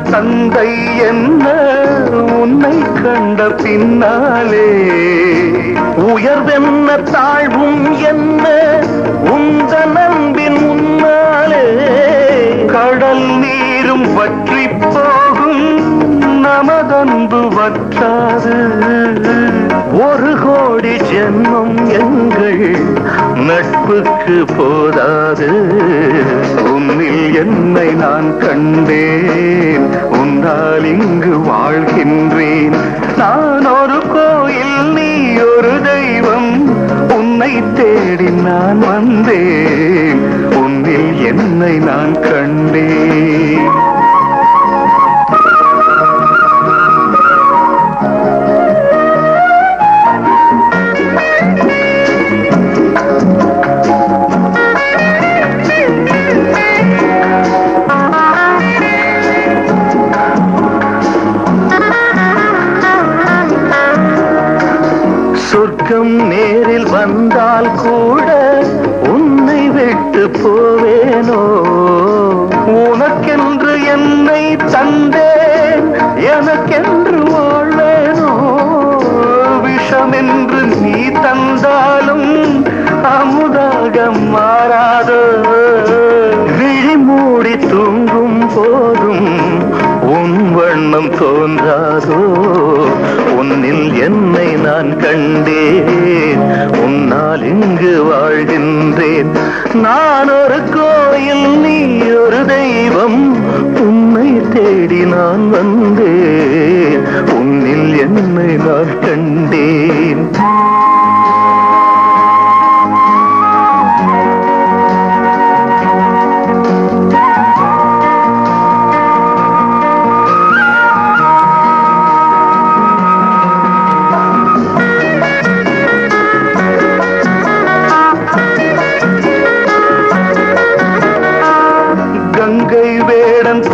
தந்தை என்ன உன்னை கண்ட பின்னாலே உயர்வென்ன தாழ்வும் என்ன உந்த நம்பின் முன்னாலே கடல் நீரும் வற்றி போகும் நமதன்பு வற்றாது ஒரு கோடி ஜென்மம் எங்கள் நட்புக்கு போதாது உன்னில் என்னை நான் கண்டேன் உன்னால் இங்கு வாழ்கின்றேன் நான் ஒரு கோயில் நீ ஒரு தெய்வம் உன்னை தேடி நான் வந்தேன் உன்னில் என்னை நான் கண்டேன் சொர்க்கம் நேரில் வந்தால் கூட உன்னை விட்டு போவேனோ உனக்கென்று என்னை தந்தேன் எனக்கென்று வாழ்வேனோ விஷமென்று நீ தந்தாலும் அமுதாக மாறாதோ விழி மூடி தூங்கும் போதும் உன் வண்ணம் தோன்றாதோ உன்னில் என்னை நான் கண்டேன் உன்னால் இங்கு வாழ்கின்றேன் நான் ஒரு கோயில் நீ ஒரு தெய்வம் உன்னை தேடி நான் வந்தேன் உன்னில் என்னை நான் கண்டேன்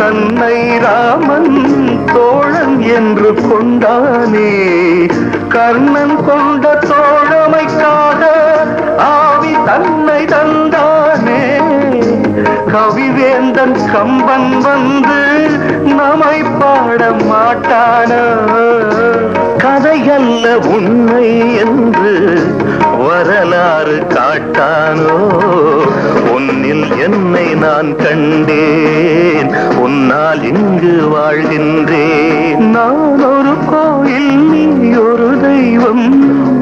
தன்னை ராமன் தோழன் என்று கொண்டானே கர்ணன் கொண்ட தோழமைக்காக ஆவி தன்னை தந்தானே கவிவேந்தன் கம்பன் வந்து நம்மை பாட மாட்டானோ கதையல்ல உண்மை என்று வரலாறு காட்டானோ உன்னில் என்னை நான் கண்டேன் உன்னால் இங்கு வாழ்கின்றேன் நான் ஒரு கோயில் நீ ஒரு தெய்வம்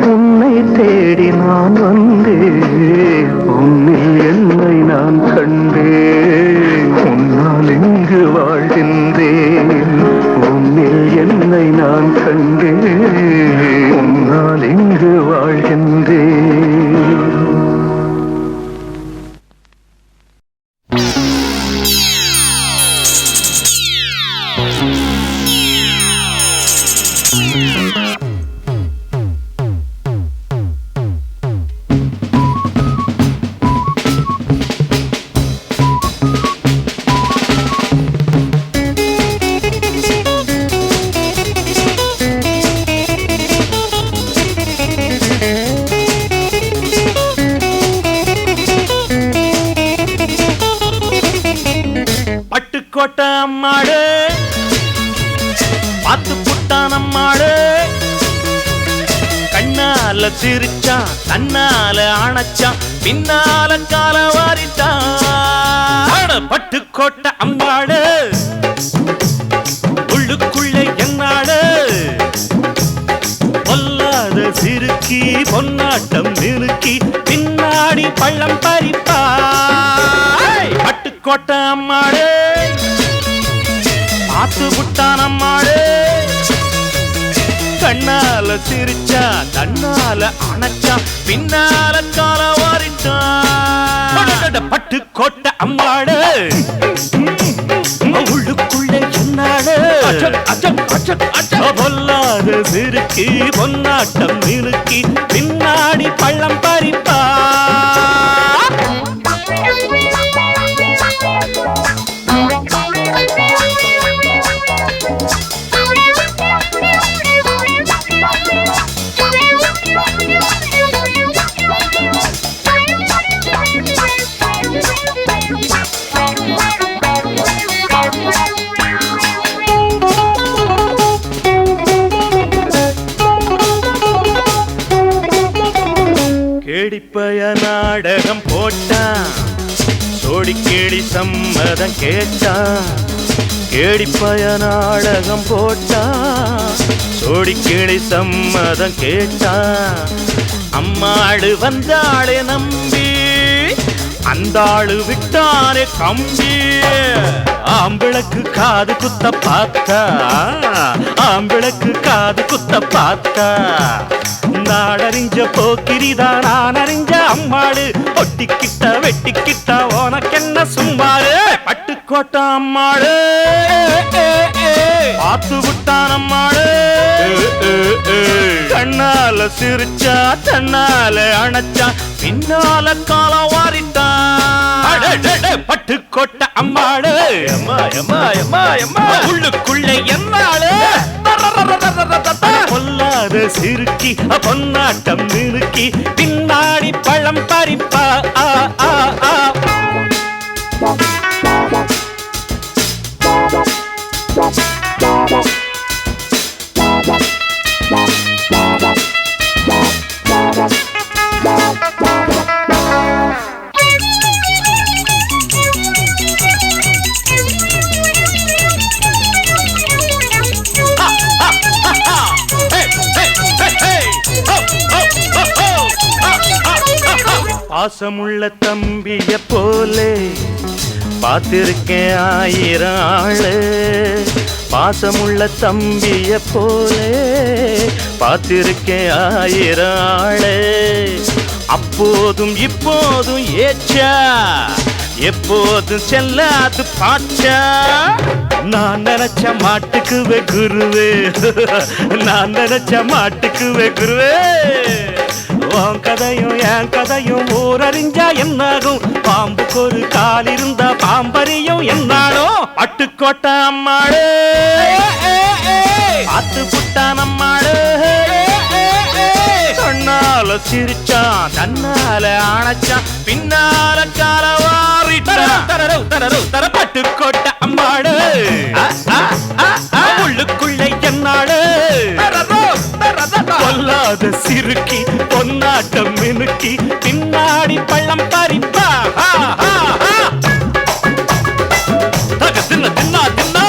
உன்னை தேடி நான் வந்தேன் உன்னில் என்னை நான் கண்டேன் உன்னால் இங்கு வாழ்கின்றேன் உன்னில் என்னை நான் கண்டேன் உன்னால் இங்கு வாழ்கின்றேன் பட்டுக்கோட்டை அம்மாடு பாத்து புட்டான் அம்மாடு கண்ணால சிரிச்சான் தன்னால அணைச்சான் பின்னால கால வாரிட்டான் பட்டுக்கோட்டை அம்மாடு உள்ளுக்குள்ளே என்னாடு பொல்லாத சிறுக்கி பொன்னாட்டம் நிறுக்கி பின்னாடி பள்ளம் பறிப்பா பட்டுக்கோட்டை அம்மாடு பாத்து புட்டான் அம்மாடு கண்ணால சிரிச்சா தன்னால அணைச்சா பின்னால கால வாரிட்டான் பட்டுக்கோட்டை அம்மாடு உள்ளுக்குள்ள என்னாடு பொல்லாத சிறுக்கி பொன்னாட்டம் நிறுக்கி பின்னாடி பள்ளம் பறிப்பா கேடிப்பய நாடகம் போட்டான் சோடி கேடி சம்மதம் கேட்டான் கேடிப்பய நாடகம் போட்டான் சோடி கேடி சம்மதம் கேட்டான் அம்மாடு வந்தாளே நம்பி அந்த ஆளு விட்டானே கம்பி ஆம்பிளக்கு காது குத்த பார்த்தா ஆம்பிளக்கு காது குத்த பார்த்தா நாடறிஞ்ச போக்கிரிதான் நான் அறிஞ்ச அம்மாடு ஒட்டிக்கிட்ட வெட்டிக்கிட்ட உனக்கென்ன சும்மாடு பட்டுக்கோட்டை அம்மாடு பாத்து விட்டான் அம்மாடு கண்ணால சிரிச்சா தன்னால அணைச்சா பின்னால கால வாரிட்டான் பட்டுக்கோட்டை அம்மாடு உள்ளுக்குள்ளே என்னாடு பொல்லாத சிறுக்கி பொன்னாட்டம் நிறுக்கி பின்னாடி பழம் பறிப்பா பாசமுள்ள தம்பிய போலே பார்த்திருக்கேன் ஆயிரம் ஆளு பாசமுள்ள தம்பிய போலே பார்த்திருக்கேன் ஆயிரம் ஆளு அப்போதும் இப்போதும் ஏச்சா எப்போதும் செல்லாது பாச்சா நான் நினைச்ச மாட்டுக்குவே குருவே நான் நினைச்ச மாட்டுக்குவே குருவே உன் கதையும் என் கதையும் ஊரறிஞ்சா என்னாகும் பாம்புக்கு ஒரு கால் இருந்த பாம்பரியும் என்னாலும் பட்டுக்கோட்டை அம்மாடு பாத்து புட்டான் அம்மாடு கண்ணால சிரிச்சான் தன்னால அணைச்சான் பின்னால கால வாரிட்டான் பட்டுக்கோட்டை அம்மாடு உள்ளுக்குள்ளே என்னாடு பொல்லாத சிறுக்கி பொன்னாட்டம் மினுக்கி பின்னாடி பள்ளம் பறிப்பா தின்ன தின்னா தின்னா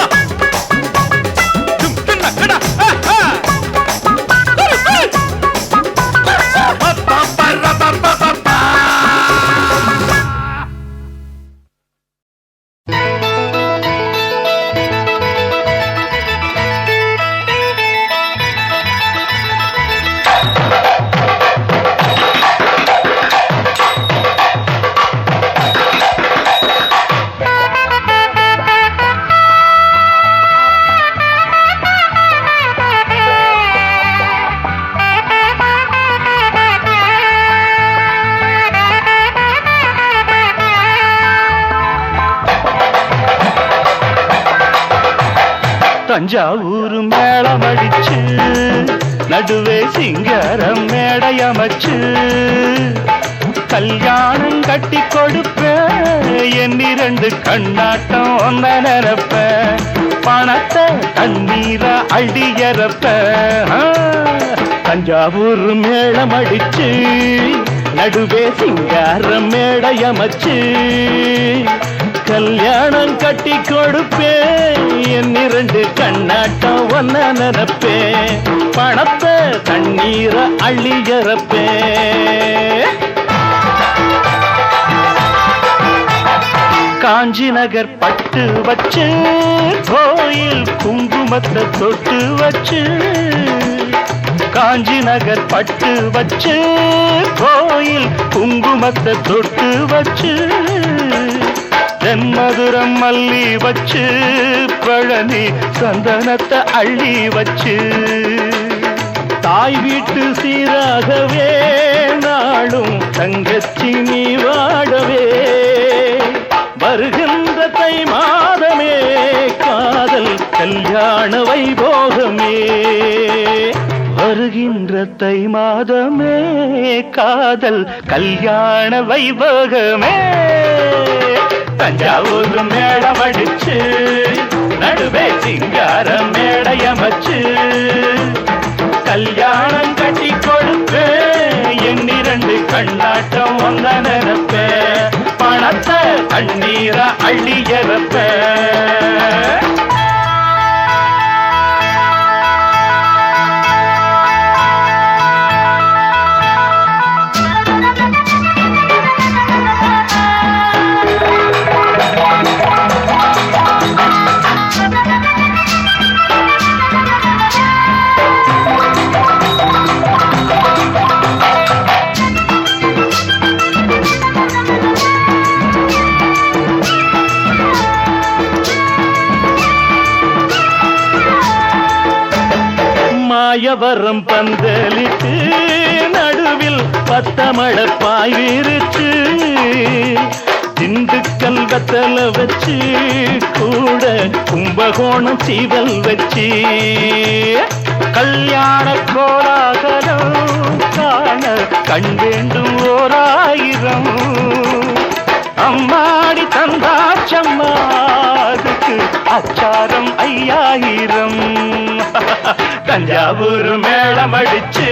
தஞ்சாவூர் மேளமடிச்சு நடுவே சிங்காரம் மேடையமைச்சு கல்யாணம் கட்டி கொடுப்ப என் இரண்டு கண்ணாட்டம் ஒன்ன நிரப்ப பணத்தை தண்ணீரா அடியறப்ப தஞ்சாவூர் மேளம் அடிச்சு நடுவே சிங்கார மேடையமைச்சு கல்யாணம் கட்டி கொடுப்பேன் என் இரண்டு கண்ணாட்டம் ஒன்ன நினைப்பேன் பணத்தை தண்ணீர அள்ளியறப்பே காஞ்சி நகர் பட்டு வச்சு கோயில் குங்குமத்தை தொட்டு வச்சு காஞ்சி நகர் பட்டு வச்சு கோயில் குங்குமத்தை தொட்டு வச்சு தென்மதுரம் மல்லி வச்சு பழனி சந்தனத்தை அள்ளி வச்சு தாய் வீட்டு சீராகவே நாளும் தங்கச்சி நீ வாழவே வருகின்ற தை மாதமே காதல் கல்யாண வைபோகமே வருகின்ற தை மாதமே காதல் கல்யாண வைபோகமே தஞ்சாவூர் மேளம் அடிச்சு நடுவே சிங்கார மேடையமைச்சு கல்யாணம் கட்டி கொடுப்பே என் இரண்டு கண்ணாட்டம் ஒன்ன நினைப்ப பணத்தை தண்ணீர அள்ளியறப்ப மாயவரம் பந்தலிட்டு நடுவில் பத்தமழ பாய் விரிச்சு திண்டுக்கல் வெத்தல வச்சு கூட கும்பகோணம் சீவல் வச்சு கல்யாண கோலாகலம் காண கண் வேண்டும் ஓராயிரம் அம்மாடி தந்தாச்சம்மா அதுக்கு அச்சாரம் 5000 தஞ்சாவூர் மேளம் அடிச்சு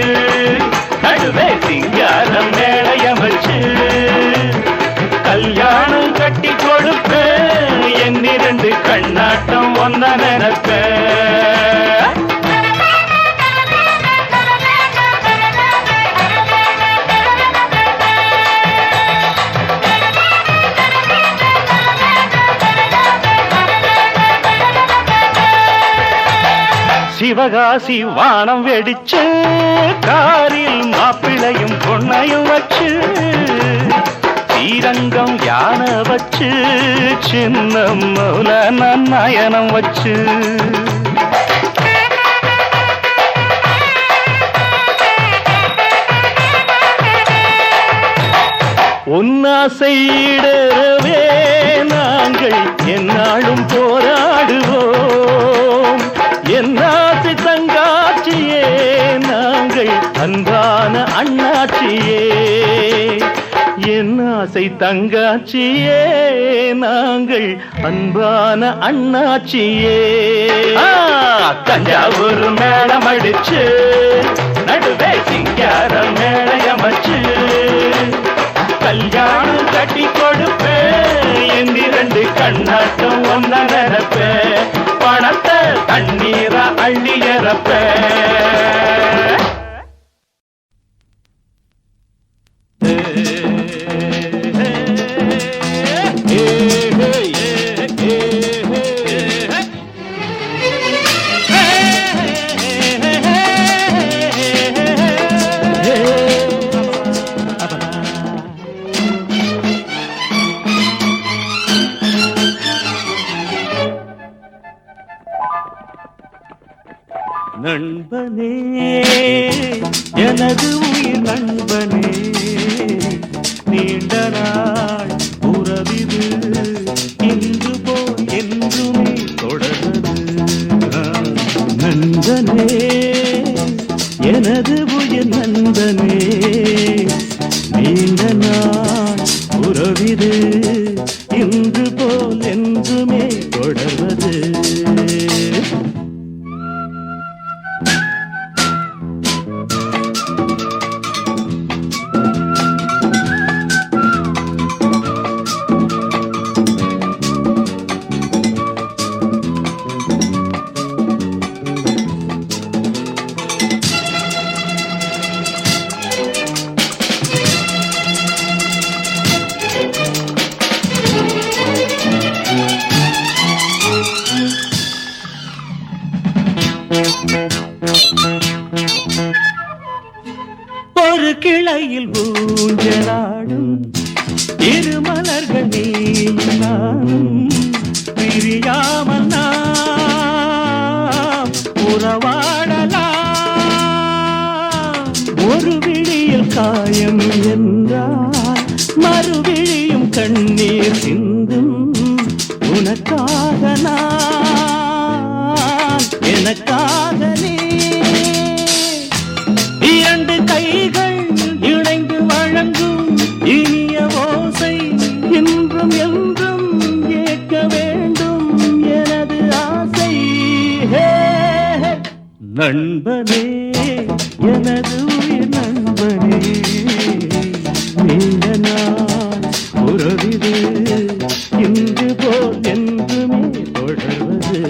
நடுவே சிங்காரம் மேளையமைச்சு கல்யாணம் கட்டி கொடுப்ப என் இரண்டு கண்ணாட்டம் ஒன்ன நினைப்ப சிவகாசி வானம் வெடிச்சு காரில் மாப்பிளையும் பொண்ணையும் வச்சு ஸ்ரீரங்கம் யானை வச்சு சின்ன மௌல நயனம் வச்சு உன்னாசையிடவே நாங்கள் என்னாலும் போராடுவோம் என்னாசி தங்காட்சியே நாங்கள் அன்பான அண்ணாச்சியே என்னாசை தங்காட்சியே நாங்கள் அன்பான அண்ணாச்சியே தஞ்சாவூர் மேளம் அடிச்சு நடுவே சிங்கார மேளையமைச்சு கல்யாணம் கட்டி கொடுப்ப என் இரண்டு கண்ணாட்டம் ஒன்ன நினைப்ப பணத்தை தண்ணீர அள்ளியறப்ப நண்பனே எனது உயிர் நண்பனே நீண்ட நாள் உறவிது இன்று போல் என்றுமே தொடர்ந்தது நண்பனே எனது உயிர் நண்பனே நீண்ட நாள் காயம் என்றால் மறுவிழியும் கண்ணீர் சிந்தும் உனக்காக நான் எனக்காக நீ இரண்டு கைகள் இணைந்து வழங்கும் இனிய ஓசை இன்றும் என்றும் கேட்க வேண்டும் எனது ஆசை நண்பனே எனது உயிர் நண்பனே நீண்ட நாள் உறவிது இன்று போல் என்றுமே தொடர்வது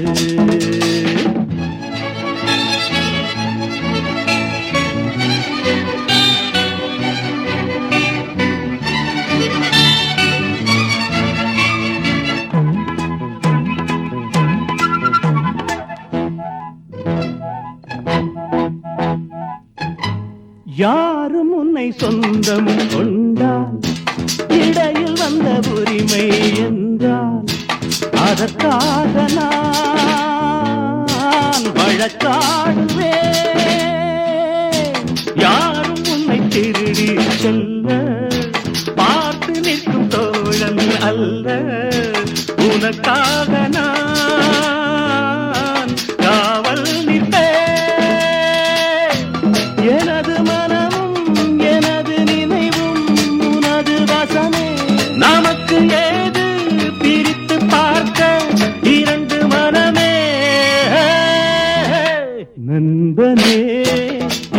யாரும் உன்னை சொந்தம் கொண்டால் இடையில் வந்த உரிமை என்றால் அதற்காக நான் வழக்காடுவேன் யாரும் உன்னை திருடி செல்ல பார்த்து நிற்கும் தோழன் அல்ல உனக்காக நான் காவல் நிற்பேன் எனது மனமும் எனது நினைவும் உனது வசமே நமக்கு ஏது பிரித்து பார்க்க இரண்டு மனமே நண்பனே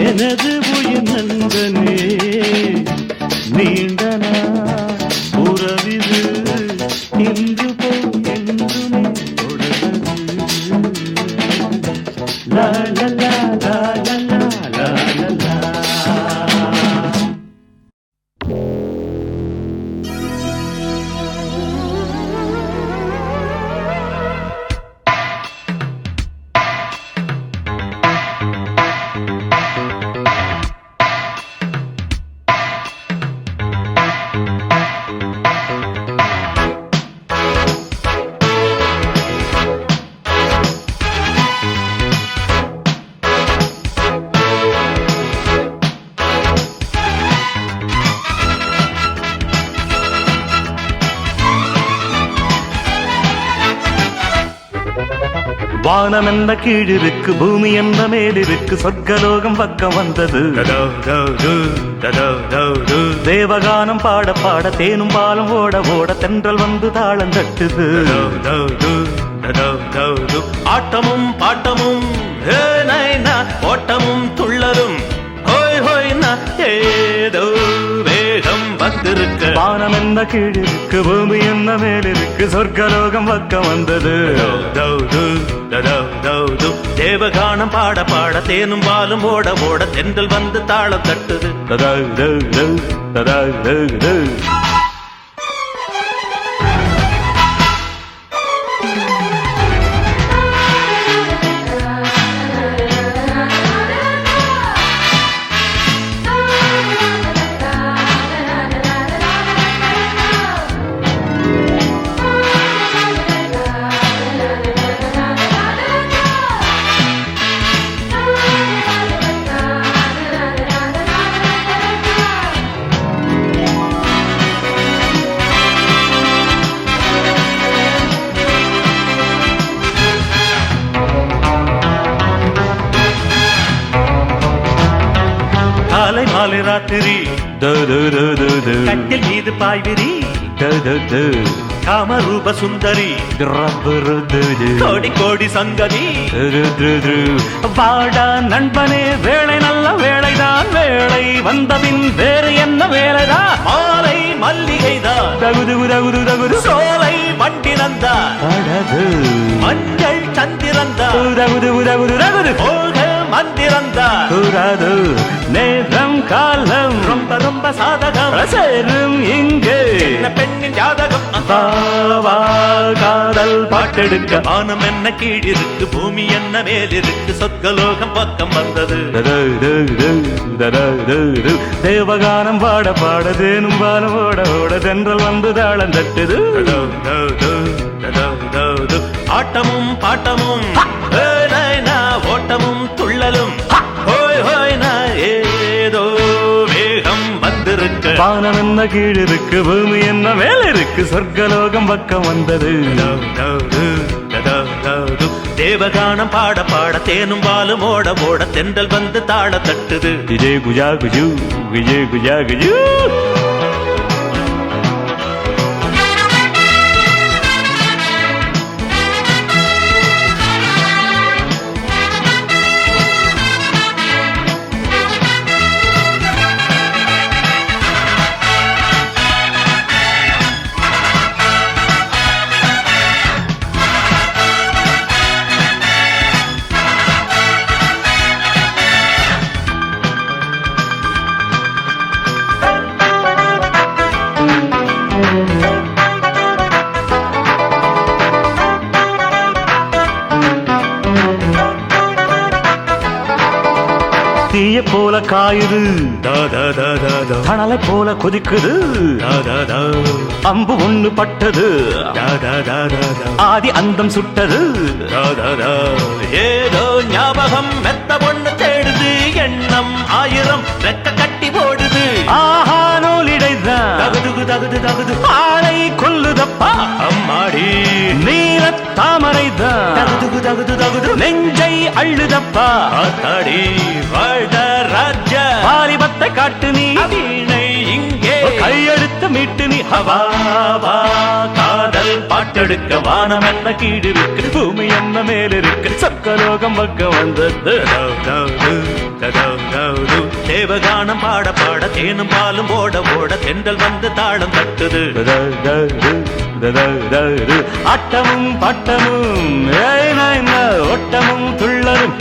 எனது உயிர் நண்பனே நீண்ட நாள் உறவிது இன்று போல் என்றுமே தொடர்வது லா லா லா லா லா லா லா லா. வானம் என்ற கீழிருக்கு பூமி என்ற மேலிருக்கு சொர்க்கலோகம் பக்கம் வந்தது தேவகானம் பாட பாட தேனும் பாலும் ஓட ஓட தென்றல் வந்து தாளம் தட்டுது ஆட்டமும் பாட்டமும் ஓட்டமும் துள்ளலும் ஹோய் ஹோய் ஏதோ வேகம் வந்திருக்க வானம் என்ன கீழிருக்கு பூமி என்ன மேலிருக்கு சொர்க்கலோகம் பக்கம் வந்தது தேவகானம் பாட பாட தேனும் பாலும் ஓட ஓட தென்றல் வந்து தாளம் தட்டுது மாலை ராத்திரி கட்டில் மீது பாய்விரி காமரூப சுந்தரி கோடி கோடி சங்கதி வாடா நண்பனே வேலை நல்ல வேலைதான் வேலை வந்தபின் வேறு என்ன வேலைதான் மாலை மல்லிகைதான் தகுது தகுது தகுது சோலை வண்டினந்தான் மஞ்சள் சந்திரந்தான் தகுது தகுது தகுது மந்திரந்தான் கூறாது நேரம் காலம் ரொம்ப ரொம்ப சாதகம் சேரும் இங்கே பெண்ணின் ஜாதகம் காதல் பாட்டெடுக்க வானம் என்ன கீழிருக்கு பூமி என்ன மேலிருக்கு சொர்க்கலோகம் பக்கம் வந்தது தேவகானம் பாட பாட தேனும் பாலம் ஓட ஓட தென்றல் வந்து தாளம் தட்டுது ஆட்டமும் பாட்டமும் ஓட்டமும் துள்ளலும் ஹோய் ஹோய் ஏதோ வேகம் என்ன கீழ் இருக்கு பூமி என்ன மேல இருக்கு சொர்க்கலோகம் பக்கம் வந்தது தேவகானம் பாட பாட தேனும் பாலும் ஓட ஓட தென்றல் வந்து தாள தட்டுது விஜய் குஜா குஜு விஜய் குஜா குஜு தீய போல காயுது தணலை போல கொதிக்குது அம்பு ஒண்ணு பட்டது ஆதி அந்தம் சுட்டது ஏதோ ஞாபகம் மெத்த பொண்ணு தேடுது எண்ணம் ஆயிரம் ரெக்க கட்டி போடுது ஆஹா நூலிடைதான் தகுது தகுது தகுது ஆளை கொல்லுதப்பா அம்மாடி நீல தாமரைதான் தகுது தகுது தகுது நெஞ்சை அள்ளுதப்பா ஆத்தாடி வாழ்த ராஜ வாலிபத்தை காட்டு நீ வீணை இங்கே கையெடுத்து மீட்டு நீ ஹவாவா காதல் பாட்டெடுக்க வானம் என்ன கீடு இருக்கு பூமி என்ன மேல் இருக்கு சொர்க்கலோகம் பக்கம் வந்தது தேவகானம் பாட பாட தேனும் பாலும் ஓட ஓட தென்றல் வந்து தாளம் தட்டுது ஆட்டமும் பாட்டமும் ஓட்டமும் துள்ளரும்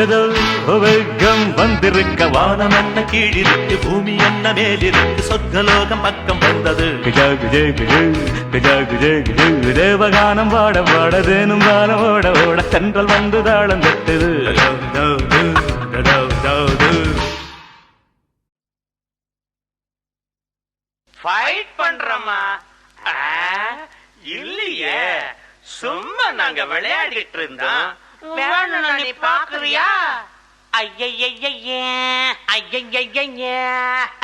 ஏதோ வேகம் வந்திருக்க வானம் என்ன கீழிருக்கு பூமி என்ன மேலிருக்கு சொர்க்கலோகம் பக்கம் வந்தது தேவகானம் பாட பாட தேனும் பாடம் ஓட ஓட தென்றல் வந்து தாளம் தட்டுது ஃபைட் பண்றோமா இல்லையே சும்மா நாங்க விளையாடிட்டு இருந்தோம் வேணும்னா நீ பாக்குறியா ஐயையையே ஐயையையே ஐயையையே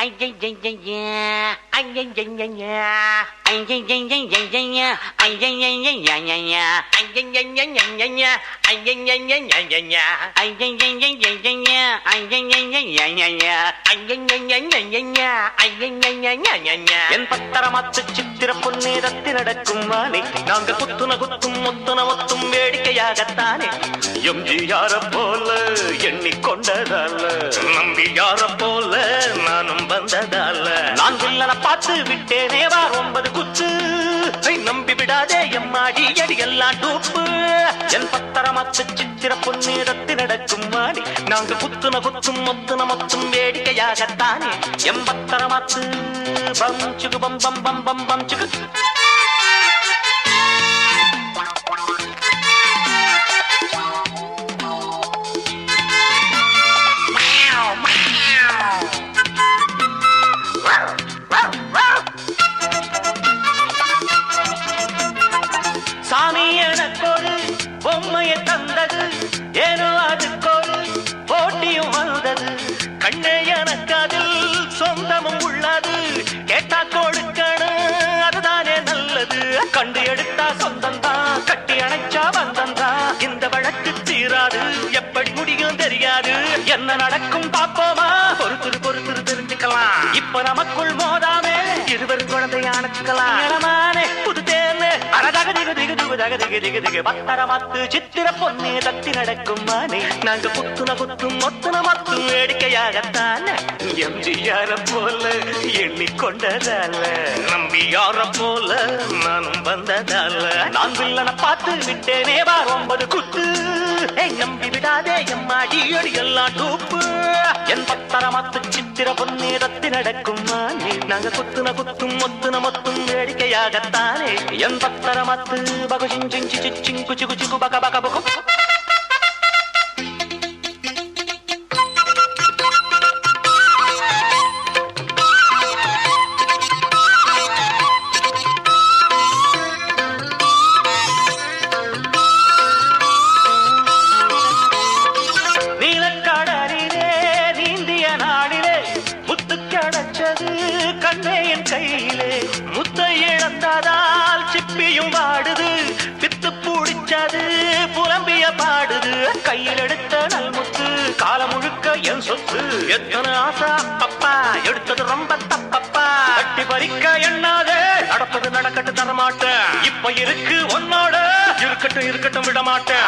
ஐயையையே ஐயையையே ஐயையையே என் பத்தரமாத்து சித்திர பொன்னேரத்தில் நடக்கும் வானே நாங்கள் குத்துன குத்தும் முத்துன முத்தும் வேடிக்கையாகத்தானே எம்ஜிஆர போல எண்ணிக்கொண்டதால நம்பியார போல நானும் வந்ததால நான் வில்லன பார்த்து விட்டேனே வார் 9 குத்து நம்பி விடாதே எம்மாடி அடி எல்லாம் டூப்பு என் பத்தரமாத்து சித்திர பொன்னேரத்தில் நடக்கும் வானே நாங்கள் குத்துன குத்தும் முத்துன முத்தும் வேடிக்கையாகத்தானே எம் பத்தரமாத்து பம் சுகு பம் பம் பம் பம் பம் சுகு சாமி எனக்கொரு பொம்மையை தந்தது ஏனோ அதுக்கொரு போட்டியும் வந்தது கண்ணே எனக்கு அதில் சொந்தமும் உள்ளது கேட்டா கொடுக்கணும் அதுதானே நல்லது கண்டு எடுத்தா சொந்தம்தான் கட்டி அணைச்சா வந்தந்தான் இந்த வழக்கு தீராது எப்படி முடியும் தெரியாது என்ன நடக்கும் பாப்போமா பொறுத்து பொறுத்து தெரிஞ்சுக்கலாம் இப்ப நமக்குள் மோதாமே இருவர் குழந்தைய அணைச்சுக்கலாம் இளமானே புது தேர்ந்து அழகாக திகு திகு திகு தக திகு திகு திகு பத்தரமாத்து சித்திர பொன்னே தத்தி நடக்கும் மானே நாங்க புத்துன குத்தும் மொத்துன மத்தும் வேடிக்கையாகத்தான எம்ஜிஆர போல எண்ணிக்கொண்டதால நம்பியார போல நானும் வந்ததால நான் வில்லனை பார்த்து விட்டேனே வார் 9 குத்து நம்பி விடாதே எம்மாடி அடி எல்லாம் டூப்பு என் பத்தரமாத்து சித்திர பொன்னே தத்தி நடக்கும் மானே நாங்க குத்துன குத்தும் மொத்துன மொத்தும் வேடிக்கையாகத்தானே என் பத்தரமாத்து பகு சிஞ்சி சிச்சிங் குச்சி குச்சி பக பக பகு நீலக்கடலிலே நீந்திய நாடிலே முத்துக்கடல் பாடுது பித்து பூடிச்சது புலம்பிய பாடுது கையில் எடுத்த நல்முத்து காலம் முழுக்க என் சொத்து எத்தனை ஆசை அப்பப்பா எடுத்தது ரொம்ப தப்பப்பா கட்டி பறிக்க எண்ணாதே நடப்பது நடக்கட்டு தரமாட்டேன் இப்ப இருக்கு உன்னோட இருக்கட்டும் இருக்கட்டும் விட மாட்டேன்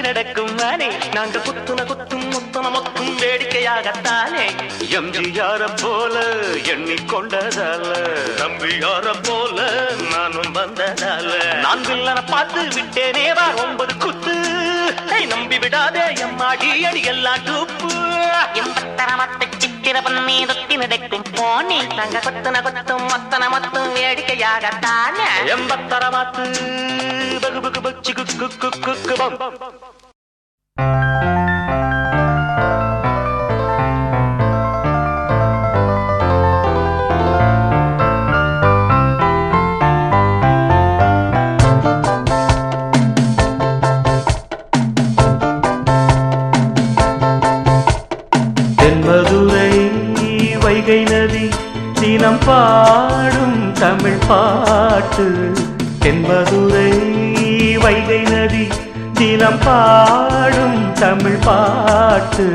நடக்கும் நாங்க குத்துன குத்தும் முத்தன மொத்தும் வேடிக்கையாகத்தானே எம்ஜிஆர போல எண்ணிக்கொண்டதால நம்பியார போல நானும் வந்ததால நான் வில்லன பார்த்து விட்டேனே வா 9 குத்து நம்பி விடாதே எம்மாடி அடி எல்லாம் டூப்பு எம்பத்தரமத்து சித்திர பொன்னீரத்தி நடக்கும் போனி நாங்க கொத்துன கொத்தும் மொத்தன மொத்தும் வேடிக்கையாகத்தானே எம்பத்தரமத்து பகு பகு பச்சி குக்கு குக்கு பம் தென்மதுரை வைகை நதி தினம் பாடும் தமிழ் பாட்டு தென்மதுரை வைகை நதி தினம் பாடும் தமிழ் பாட்டு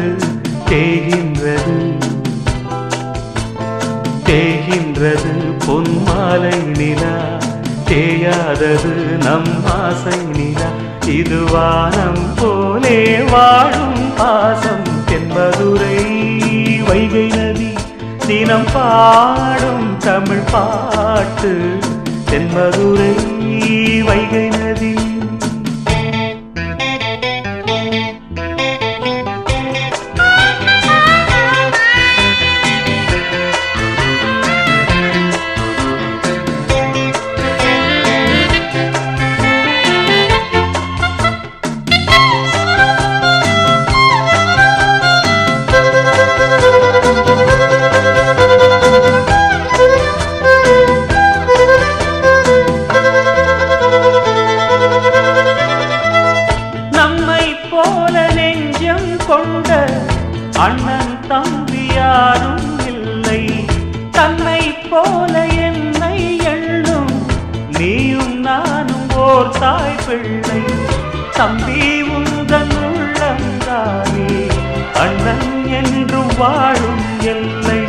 தேகின்றது தேகின்றது பொன்மாலை நிலா தேயாதது நம் ஆசை நிலா இது வானம் போலே வாழும் பாசம் தென்மதுரை வைகை நதி தினம் பாடும் தமிழ் பாட்டு தென்மதுரை வைகை நதி அண்ணன் தம்பி யாரும் இல்லை தன்னை போல என்னை எண்ணும் நீயும் நானும் ஓர் தாய் பிள்ளை தம்பி உந்தன் உள்ளந்தானே அண்ணன் என்றும் வாழும் எல்லை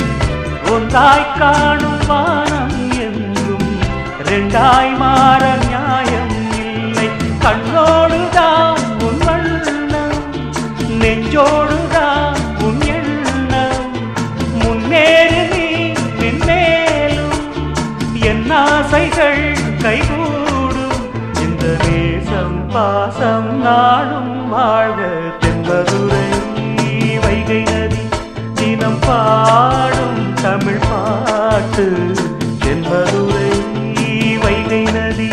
ஒன்றாய் காணும் வானம் என்றும் ரெண்டாய் மாற நியாயம் இல்லை கண்ணோடுதான் உன் வண்ணம் நெஞ்சோடுதான் உன் எண்ணம் முன்னேறு நீ பின்னேலும் என் ஆசைகள் கைகூடும் இந்த நேசம் பாசம் நாளும் வாழ்க தென்மதுரை வைகை நதி தினம் பாடும் தமிழ் பாட்டு தென்மதுரை வைகை நதி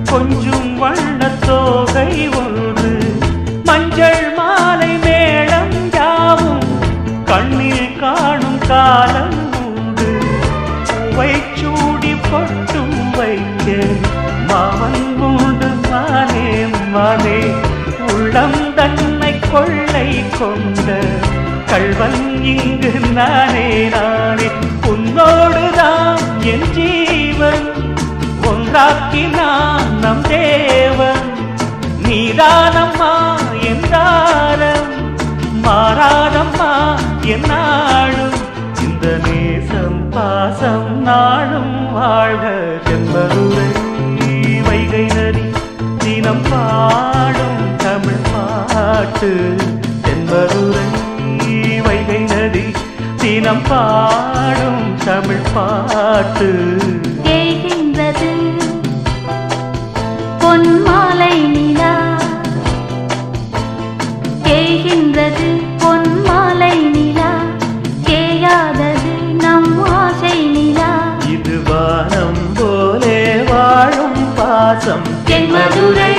கொஞ்சம் வண்ணத்தோகை ஒன்று மஞ்சள் மாலை மேளம் யாவும் கண்ணில் காணும் காலம் உண்டு பூவை சூடி பொட்டும் வைக்க மாமன் உண்டு மானே மானே உள்ளம் தன்னை கொள்ளை கொண்ட கள்வன் இங்கு நானே நானே உன்னோடுதான் என் ஜீவன் ஒன்றாக்கினான் நம் தேவன் நீதானம்மா என்றாரம் மாறாதம்மா என்னாலும் இந்த நேசம் பாசம் நாளும் வாழ்க தென்மதுரை வைகை நதி தினம் பாடும் தமிழ் பாட்டு தென்மதுரை வைகை நதி தினம் பாடும் தமிழ் பாட்டு பொன்மாலை நிலா தேய்கின்றது பொன் மாலை நிலா, தேயாதது நம் ஆசை நிலா. இது வானம் போலே வாழும் பாசம் தென்மதுரை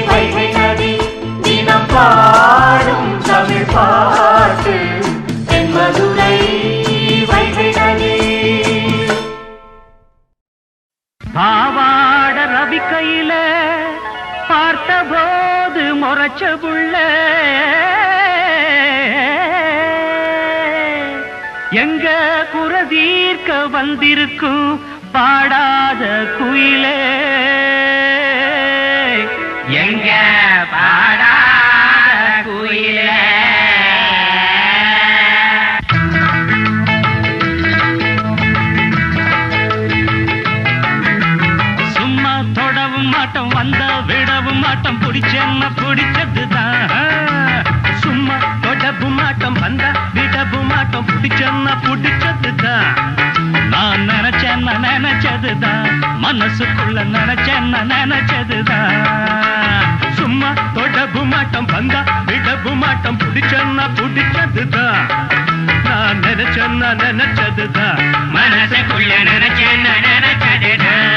வைகை நதி தினம் பாடும் தமிழ் பாட்டு தென்மதுரை வைகை நதி. பாவாட ரவி கையில பார்த்தபோது முறைச்ச புள்ள எங்க குரதீர்க்க வந்திருக்கும் பாடாத குயிலே, எங்க பாடாத குயிலே. சும்மா தொடவும் மாட்டோம் வந்த விடவும் மாட்டோம் பிடிச்சேன்னா பிடிச்சதுதான். சும்மா தொடவும் மாட்டோம் வந்த விடவும் மாட்டோம் பிடிச்சேன்னா பிடிச்சதுதான். நான் நினைச்சேன்னா நினைச்சதுதான், மனசுக்குள்ள நினைச்சேன்னா நினைச்சதுதான். சும்மா தொடவும் மாட்டோம் வந்த விடவும் மாட்டோம் பிடிச்சேன்னா பிடிச்சதுதான். நான் நினைச்சேன்னா நினைச்சதுதான், மனசுக்குள்ள நினைச்சேன்னா நினைச்சதுதான்.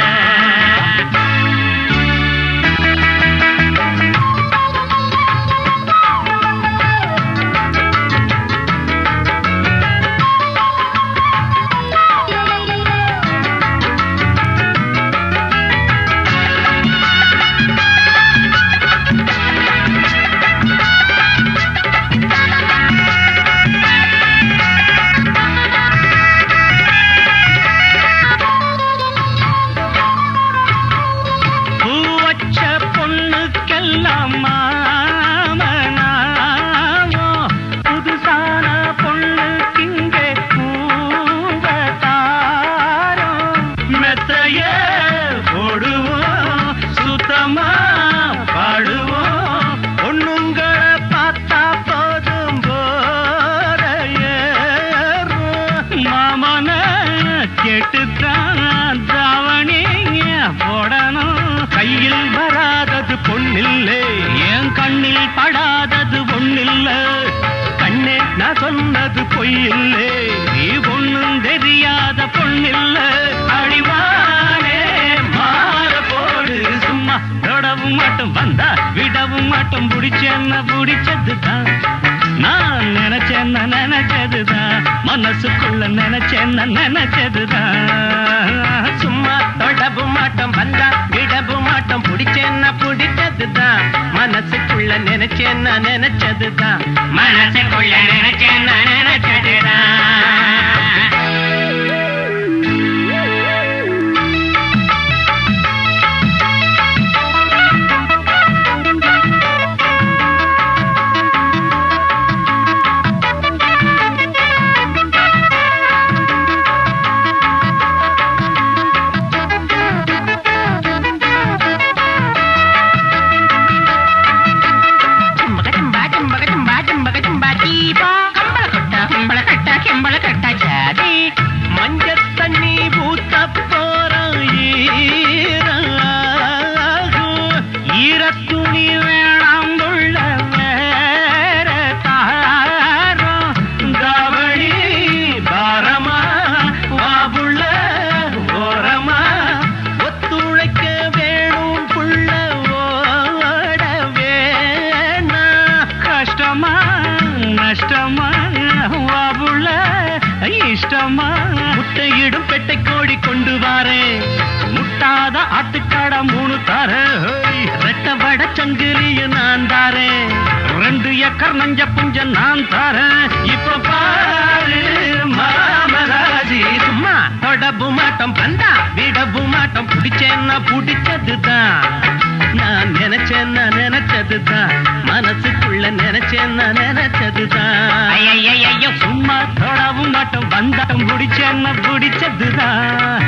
கையில் வராதது பொன்னில்லை, என் கண்ணில் படாதது ஒன்னில்ல. கண்ணே நான் சொன்னது பொய்யில்லை, நீ ஒண்ணும் தெரியாத பொன்னில்ல. அடிவானே மாற போடு, சும்மா தொடவும் மாட்டோம் வந்தா விடவும் மாட்டோம் பிடிச்சேன்னா பிடிச்சதுதான். நான் நினைச்சேன்னா நினைச்சதுதான், மனசுக்குள்ள நினைச்சேன்னா நினைச்சதுதான். சும்மா தொடவும் மாட்டோம் வந்தா விடவும் மாட்டோம் பிடிச்சேன்னா பிடிச்சதுதான். மனசுக்குள்ள நினைச்சேன்னா நினைச்சதுதான், மனசுக்குள்ள நினைச்சேன்னா நினைச்சதுதான். இஷ்டமா முட்டையிடும் பெட்டை கோழி கொண்டு வாரேன், முட்டாத ஆட்டுக்காடா 3 தார, ரெட்ட வட சங்கிலிய நான் தாரேன், 2 ஏக்கர் நஞ்ச புஞ்ச நான் தாரேன். இப்ப பாரு மாமராஜி, சும்மா தொடவும் மாட்டோம் வந்தா விடவும் மாட்டோம் பிடிச்சேன்னா பிடிச்சதுதான். நான் நினைச்சேன்னா நினைச்சதுதான், மனசுக்குள்ள நினைச்சேன்னா நினைச்சதுதான். சும்மா தொடவும் மாட்டோம் வந்தாட்டம் பிடிச்சேன்னா பிடிச்சதுதான்.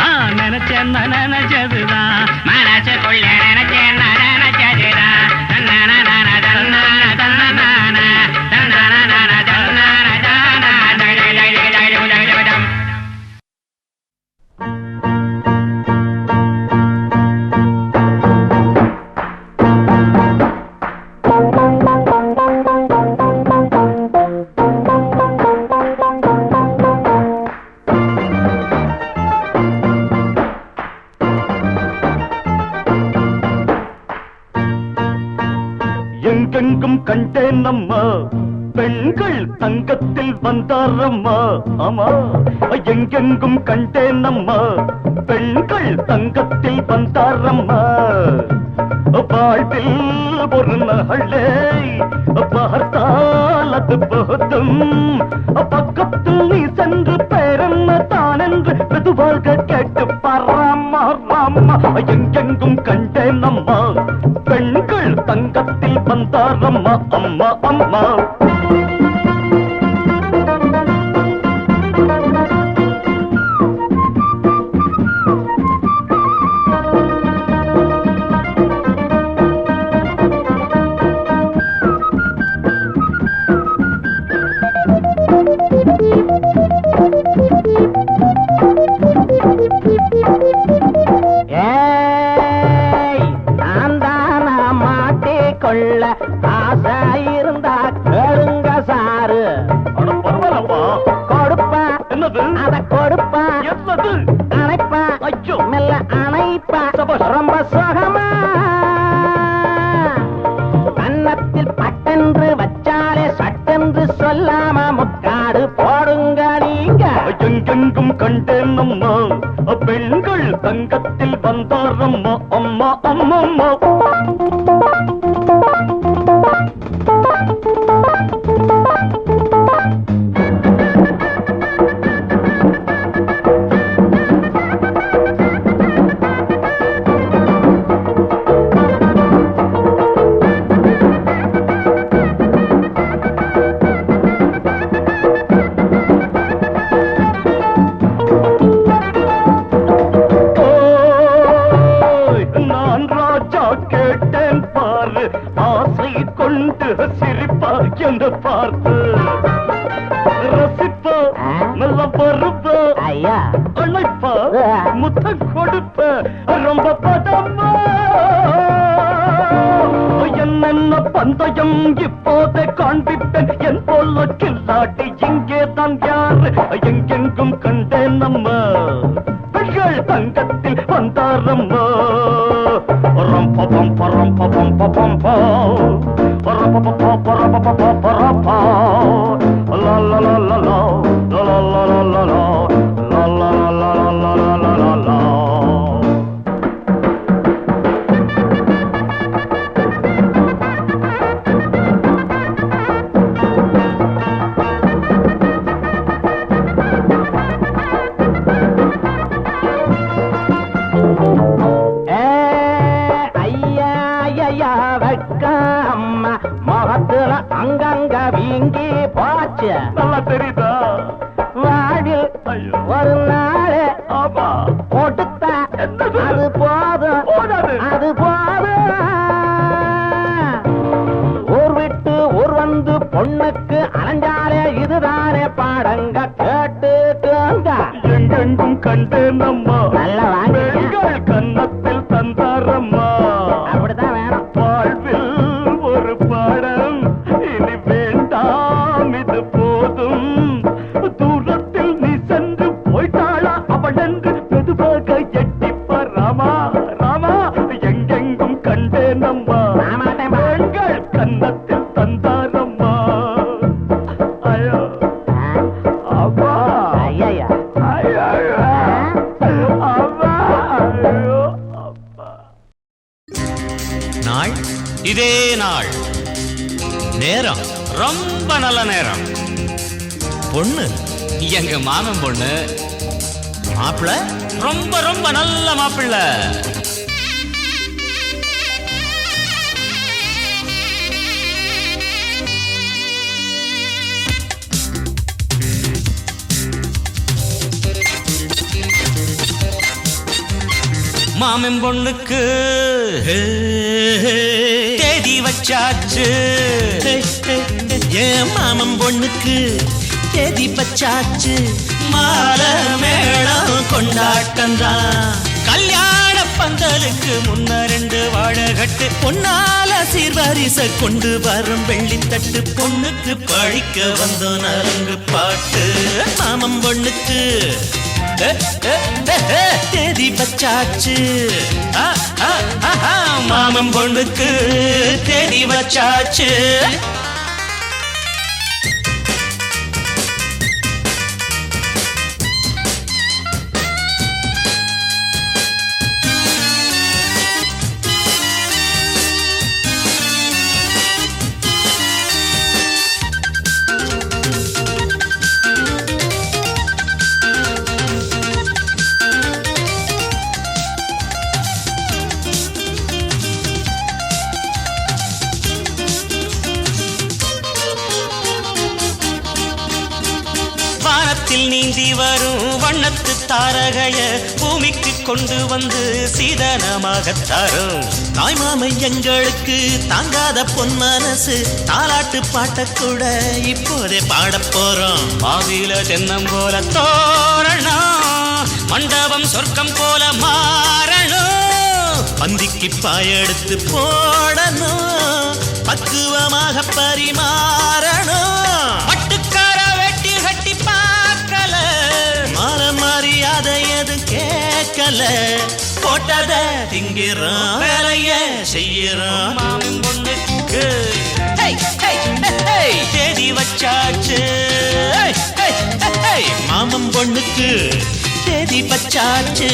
நான் நினைச்சேன்னா நினைச்சதுதான், மனசுக்குள்ள நினைச்சேன்னா நினைச்சதுதான். எங்கெங்கும் கண்டேன் அம்மா பெண்கள் தங்கத்தில் வந்தாரம்மா ஆமா எங்கெங்கும் கண்டேன் அம்மா பெண்கள் தங்கத்தில் வந்தாரம்மா வாழ்வில் ஒரு நகழே பார்த்தால் அது போதும் பக்கத்தில் நீ சென்று பேரன்ன தான் என்று மெதுவாக கேட்டு பாராமா ராமா எங்கெங்கும் கண்டேன் அம்மா பெண்கள் தங்கத்தில் வந்தாரம்மா அம்மா அம்மா ஆசை இருந்தா கேளுங்க சாரு கொடுப்பா அத கொடுப்பா அணைப்பா மெல்ல அணைப்பா ரொம்ப சுகமா கன்னத்தில் பட்டென்று வச்சாலே சட்டென்று சொல்லாம முக்காடு போடுங்க நீங்க எங்கெங்கும் கண்டேன் அம்மா பெண்கள் தங்கத்தில் வந்தாரம்மா அம்மா அம்மம்மா சிரிப்பா என்று பார்த்து ரசிப்பா நல்ல பருப்பா அழைப்பா முத்தம் கொடுப்ப ரொம்ப பதமா என்னென்ன பந்தயம் இப்போதே காண்பிப்பேன் என் போல கில்லாட்டி இங்கே தான் யாரு எங்கெங்கும் கண்டேன் நம்ம பெண்கள் தங்கத்தில் வந்தாரம்மா ரம்பபம் பரம்பபம் பபம் பா அங்கங்க வீங்கி போச்சு நல்லா தெரியுதா வாழ்வில் ஒரு நாள் கொடுத்த அது போதும் அது போதும் ஊர் விட்டு ஊர் வந்து பொண்ணுக்கு அலைஞ்சாலே இதுதானே பாடங்க கேட்டு கேங்க எங்கெங்கும் கண்டேன் அம்மா நல்ல பெண்கள் கன்னத்தில் தந்தாரம்மா அப்படிதான் வேணும் வாழ்வில் ஒரு பாடம் இனி வேண்டாம் இது போதும் தூரத்தில் நீ சென்று போய்ட்டாளா அவள் என்று மெதுவாக எட்டிப்பார் ராமா ராமா எங்கெங்கும் கண்டேன் அம்மா பெண்கள் கன்னத்தில் தந்தாரம்மா ஐயோ அம்மா ஐயா ஐயோ அம்மா ஐயோ அப்பா நாள் இதே நாள் நேரம் ரொம்ப நல்ல நேரம் பொண்ணு எங்க மாமன் பொண்ணு மாப்பிள்ள ரொம்ப ரொம்ப நல்ல மாப்பிள்ள மாமன் பொண்ணுக்கு தேதி வச்சாச்சு ஏன் மாமன் பொண்ணுக்கு தேதி பச்சாச்சு மால மேளம் கொண்டாட்டம்தான் கல்யாண பந்தலுக்கு முன்ன 2 வாழகட்டு பொன்னால சீர்வரிச கொண்டு வரும் வெள்ளித்தட்டு பொண்ணுக்கு பழிக்க வந்தோம் நரங்கு பாட்டு மாமன் பொண்ணுக்கு தேதி வச்சாச்சு மாமன் பொண்ணுக்கு தேதி வச்சாச்சு நீந்தி வரும் வண்ணத்து தாரகைய பூமிக்கு கொண்டு வந்து சீதனமாக தரும் தாய் மாமை எங்களுக்கு தாங்காத பொன் மனசு தாலாட்டு பாட்ட கூட இப்போதே பாட போறோம் மாவில தென்னம் போல தோரணம் மண்டபம் சொர்க்கம் போல மாறணும் பந்திக்கு பாயெடுத்து போடணும் பக்குவமாக பரிமாறணும் பட்டுக்கார வெட்டி கட்டி மரியாதை எது கேட்கல போட்டத திங்கிறோம் வேலைய செய்யறோம் மாமன் பொண்ணுக்கு தேதி வச்சாச்சு மாமன் பொண்ணுக்கு தேதி வச்சாச்சு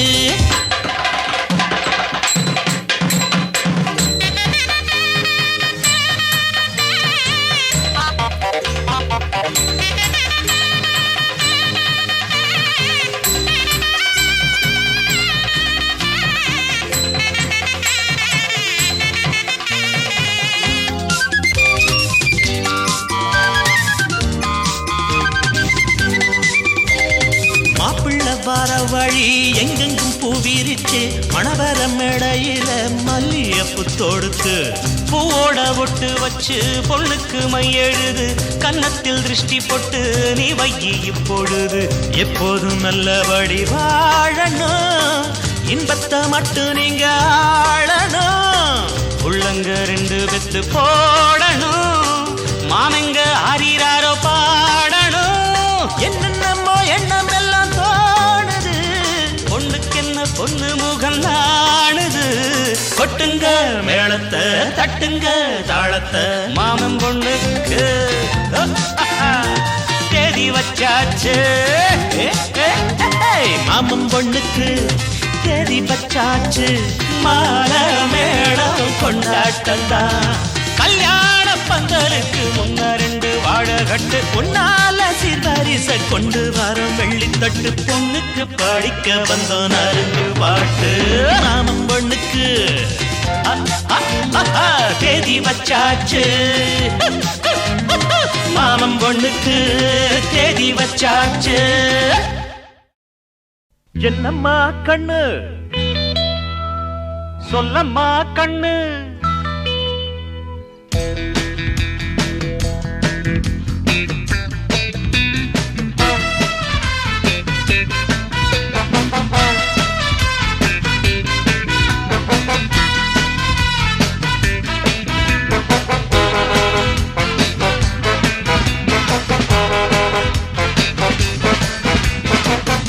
வார வழி எங்கெங்கும் பூவிரிச்சு மணவர மேடையில மல்லியப்பு தொடுத்து பூவோட ஒட்டு வச்சு பொண்ணுக்கு மையெழுது கன்னத்தில் திருஷ்டி போட்டு நீ வையி இப்பொழுது எப்போதும் நல்லபடி வாழணும் இன்பத்தை மட்டும் நீங்க ஆளணும் உள்ளங்க 2 பெத்து போடணும் மாமங்க ஆரிராரோ பாடணும் என்னென்னமோ எண்ணம் எல்லாம் பொண்ணு முகம் நாணுது கொட்டுங்க மேளத்தை தட்டுங்க தாளத்தை மாமன் பொண்ணுக்கு தேதி வச்சாச்சு மாமன் பொண்ணுக்கு தேதி வச்சாச்சு மாலை மேளம் கொண்டாட்டம்தான் கல்யாண பந்தலுக்கு முன்ன 2 வாழகட்டு பொன்னால சீர்வரிச கொண்டு வரும் வெள்ளித்தட்டு பொண்ணுக்கு படிக்க வந்தோம் அருங்கு பாட்டு மாமன் பொண்ணுக்கு தேதி வச்சாச்சு மாமன் பொண்ணுக்கு தேதி வச்சாச்சு என்னம்மா கண்ணு சொல்லம்மா கண்ணு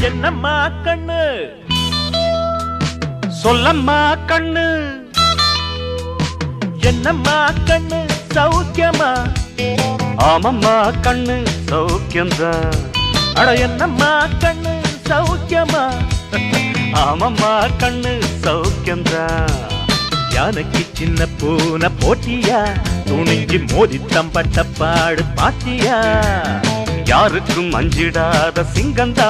என்னம்மா கண்ணு சொல்லம்மா கண்ணு என்னம்மா கண்ணு சௌக்கியமா ஆமம்மா கண்ணு சௌக்கியம்தான் அட என்னம்மா கண்ணு சௌக்கியமா ஆமம்மா கண்ணு சௌக்கியம்தான் யானைக்கு சின்ன பூனை போட்டியா துணிஞ்சு மோதி தம்பட்ட பாடு பாத்தியா யாருக்கும் அஞ்சிடாத சிங்கந்தா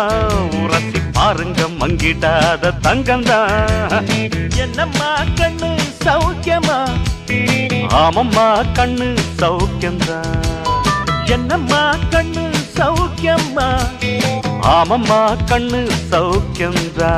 உரசி பாருங்க மங்கிடாத தங்கந்தா என்னம்மா கண்ணு சௌக்கியமா ஆமம்மா கண்ணு சௌக்கியந்தா என்னம்மா கண்ணு சௌக்கியம்மா ஆமம்மா கண்ணு சௌக்கியந்தா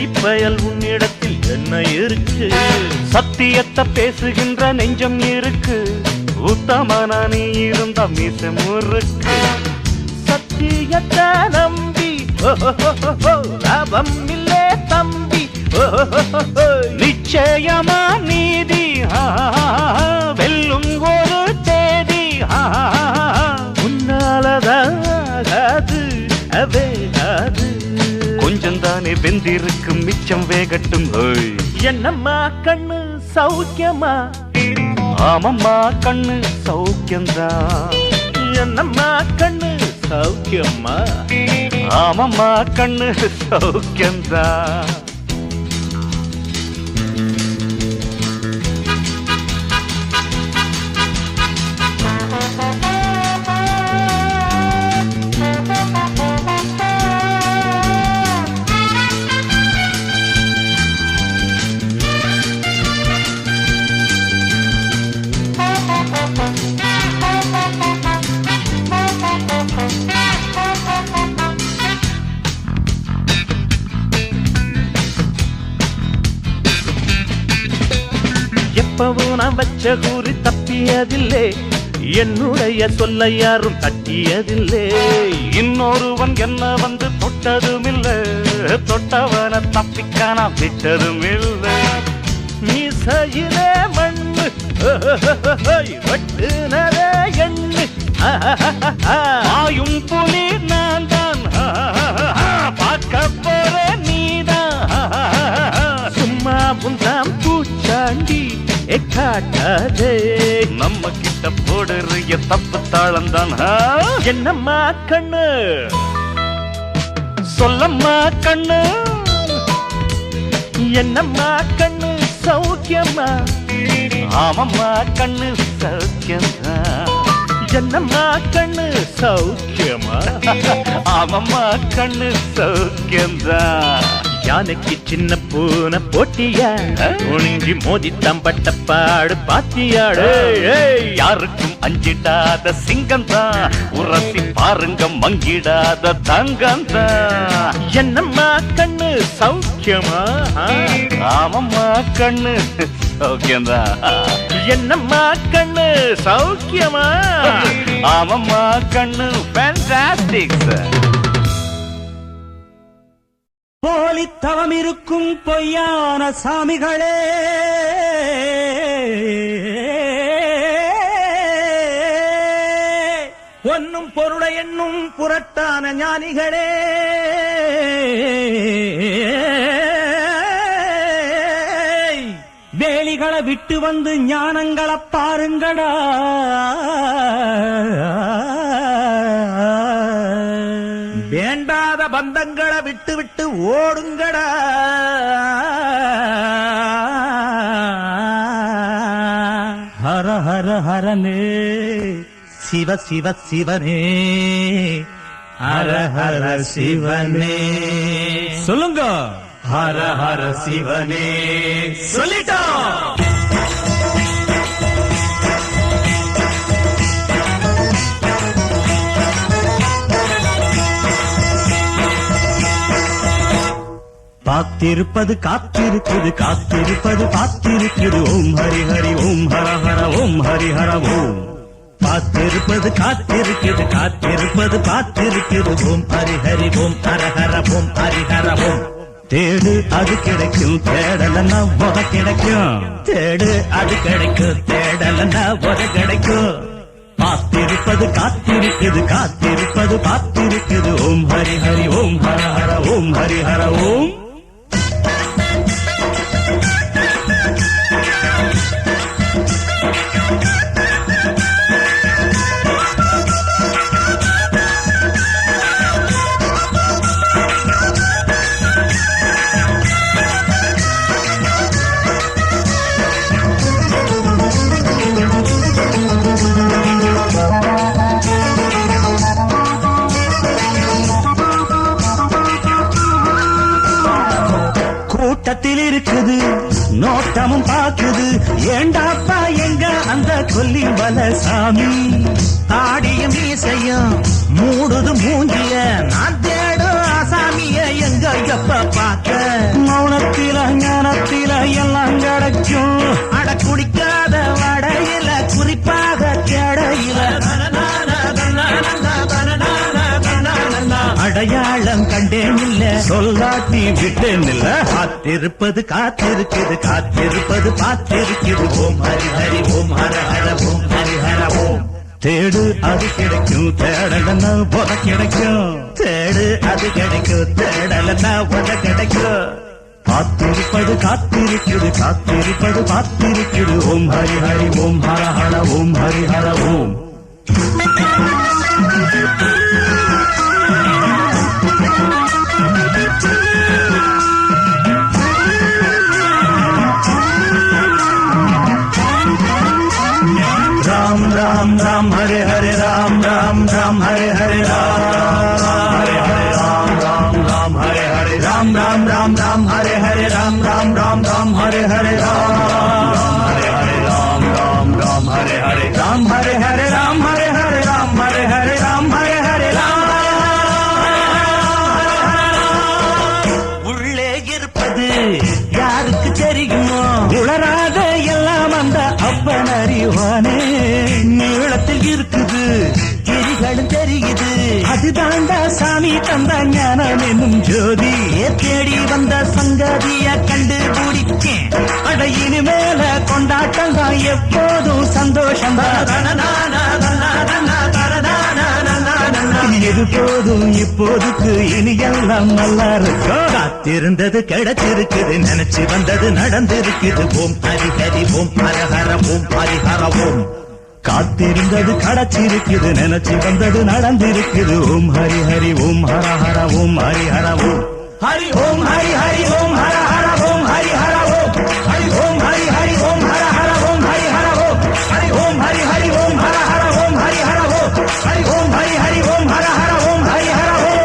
நொச்சிப்பயல் உன்னிடத்தில் என்ன இருக்கு? சத்தியத்தை பேசுகின்ற நெஞ்சம் இருக்கு. உத்தமன நீ இருந்த மீச முறுக்கு. சத்தியத்தை நம்பி லாபம் இல்லே தம்பி. நிச்சயமா நீதி வெல்லும் ஒரு தேதி. உன்னாலதாகாது அவேகாது. கொஞ்சம் தானே வெந்திருக்கும் மிச்சம் வேகட்டும். என்னம்மா கண்ணு சௌக்கியமா? ஆமம்மா கண்ணு சௌக்கியம்தான். என்னம்மா கண்ணு சௌக்கியமா? ஆமம்மா கண்ணு சௌக்கியம்தான். எப்பவும் நான் வச்ச கூறி தப்பியதில்லை. என்னுடைய சொல்ல யாரும் தட்டியதில்லை. இன்னொருவன் என்ன வந்து தொட்டதுமில்லை. தொட்டவன தப்பிக்கான விட்டதும் இல்லை. மீசையிலே மண்ணு வெட்டுனதே எண்ணு. ஆயும் புலி நான் தான் பார்க்க போற நீதான். சும்மா புந்தாம் பூச்சாண்டி காட்டாதே. நம்ம கிட்ட போடுறிய தப்பு தாளம் தான். என்னம்மா கண்ணு சொல்லம்மா கண்ணு. என்னம்மா கண்ணு சௌக்கியமா? ஆமம்மா கண்ணு சௌக்கியமா. என்னம்மா கண்ணு சௌக்கியமா? ஆமம்மா கண்ணு சௌக்கியம்தான். யானைக்கு சின்ன பூனை போட்டியா? துணிஞ்சி மோதித்தான் பட்ட பாடு பாத்தியாடு. யாருக்கும் அஞ்சிடாத சிங்கம் தான். உரசி பாருங்க மங்கிடாத தங்கம் தான். என்னம்மா கண்ணு சௌக்கியமா? ஆமம்மா கண்ணு சௌக்கியம்தான். என்னம்மா கண்ணு சௌக்கியமா? ஆமம்மா கண்ணு ஃபேண்டாஸ்டிக். போலித்தவம் இருக்கும் பொய்யான சாமிகளே, ஒன்னும் பொருளை என்னும் புரட்டான ஞானிகளே, வேலிகளை விட்டு வந்து ஞானங்களை பாருங்கடா. வேண்டாத பந்தங்களை விட்டு விட்டு ஓடுங்கடா. ஹர ஹர ஹரனே சிவ சிவ சிவனே, ஹர ஹர சிவனே. சொல்லுங்க, ஹர ஹர சிவனே. சொல்லிட்டோம். காத்திருப்பது காத்திருக்குது, காத்திருப்பது காத்திருக்குது. ஓம் ஹரி ஹரி ஓம் ஹர ஹர ஓம் ஹரி ஹர ஓம். காத்திருப்பது காத்திருக்குது, காத்திருப்பது காத்திருக்குது. ஓம் ஹரி ஹரி ஓம் ஹர ஹர ஓம் ஹரி ஹர ஓம். தேடு அது கிடைக்கும், தேடலன்னா உத கிடைக்கும். தேடு அது கிடைக்கும், தேடலன்னா உத கிடைக்கும். காத்திருப்பது காத்திருக்குது, காத்திருப்பது காத்திருக்குது. ஓம் ஹரி ஹரி ஓம் ஹர ஹர ஓம் ஹரி ஹர ஓம். கூட்டத்தில் இருக்குது, நோட்டமும் பாக்குது. ஏண்டாப்பா எங்க அந்த கொல்லி பலசாமி? தாடியும் மீசையும் மூடுது மூஞ்சிய. நான் தேடும் ஆசான சாமிய எங்க எப்ப பார்க்க மௌனத்தில ஞானத்தில எல்லாம் கிடைக்கும் அட குடிக்காத வடையில குறிப்பாக கடையில அடையாளம் கண்டேன் இல்ல சொல்லாட்டி விட்டேன் இல்ல காத்திருப்பது காத்திருக்குது காத்திருப்பது பார்த்திருக்குது ஓம் ஹரி ஹரி ஓம் ஹர ஹர ஓம் ஹரி ஹர ஓம் தேடு அது கிடைக்கும் தேடலன்னா போத கிடைக்கும் தேடு அது கிடைக்கும் தேடலன்னா போத கிடைக்கும் காத்திருப்பது காத்திருக்குது காத்திருப்பது பார்த்திருக்குது ஓம் ஹரி ஹரி ஓம் ஹர ஹர ஓம் ஹரி ஹர ஓம் राम राम राम हरे हरे राम राम राम हरे हरे राम हरे हरे राम राम राम हरे हरे राम राम राम राम हरे हरे राम राम राम राम हरे हरे राम हरे हरे राम राम राम हरे हरे राम हरे हरे राम हरे हरे राम हरे हरे राम हरे हरे राम உள்ளே இருப்பது யாருக்கு தெரியுமோ உளராத எல்லாம் அந்த அப்பன் அறிவானே நீளத்தில் இருக்குது கிரிகளும் தெரியுது அதுதாண்டா சாமி தந்த ஞானம் என்னும் ஜோதி தேடி வந்த சங்கதிய கண்டுபிடிச்சேன் அட இனிமேல கொண்டாட்டம் தான் எப்போதும் சந்தோஷம் எது போதும் இப்போதுக்கு இனி எல்லாம் நல்லா இருக்கும் காத்திருந்தது கிடைச்சிருக்குது நினைச்சு வந்தது நடந்திருக்குது ஓம் ஹரி ஹரி ஓம் ஹர ஹர ஓம் ஹரி ஹர ஓம் காத்திருந்தது கிடைச்சிருக்குது நினைச்சு வந்தது நடந்திருக்குது ஓம் ஹரி ஹரி ஓம் ஹர ஹர ஓம் ஹரி ஹர ஓம் ஹரி ஓம் ஹரி ஹரி ஓம் ஹர ஹர ஓம் ஹரி ஹர ஓம் ஹரி ஓம் ஹரி ஹரி ஓம் ஹர ஹர ஓம் ஹரி ஹர ஓம் ஹரி ஓம் ஹரி ஹரி ஓம் ஹர ஹர ஓம் ஹரி ஹர ஓம் ஹரி ஓம் ஹரி ஹரி ஓம் ஹர ஹர ஓம் ஹரி ஹர ஓம்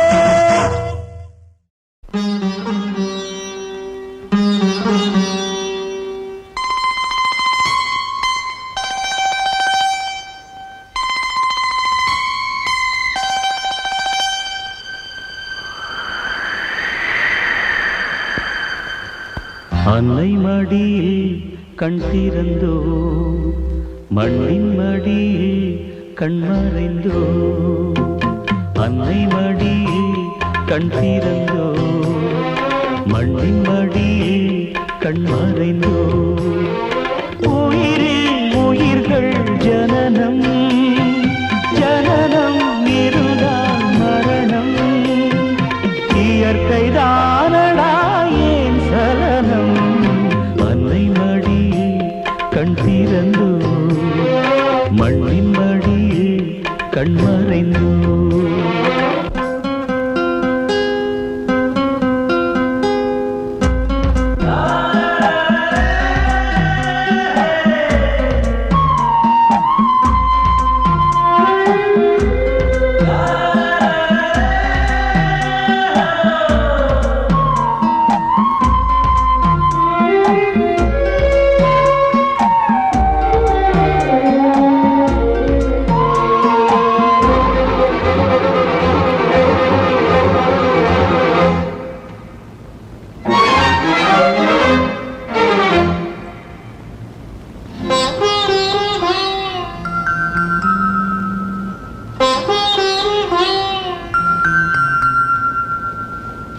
அன்னை மடியில் கண் திறந்தோ மண்ணின் மடியில் கண் மறைந்தோ அன்னை மடியில் கண் திறந்தோ மண்ணின் மடியில் கண் மறைந்தோ உயிரில் உயிர்கள் ஜனனம் ஜனனம் இருந்தால் மரணம் இயற்கை தானடா ஏன் சலனம் அன்னை மடியில் கண் திறந்தோ மண்ணின் மடியில் கண் மறைந்தோ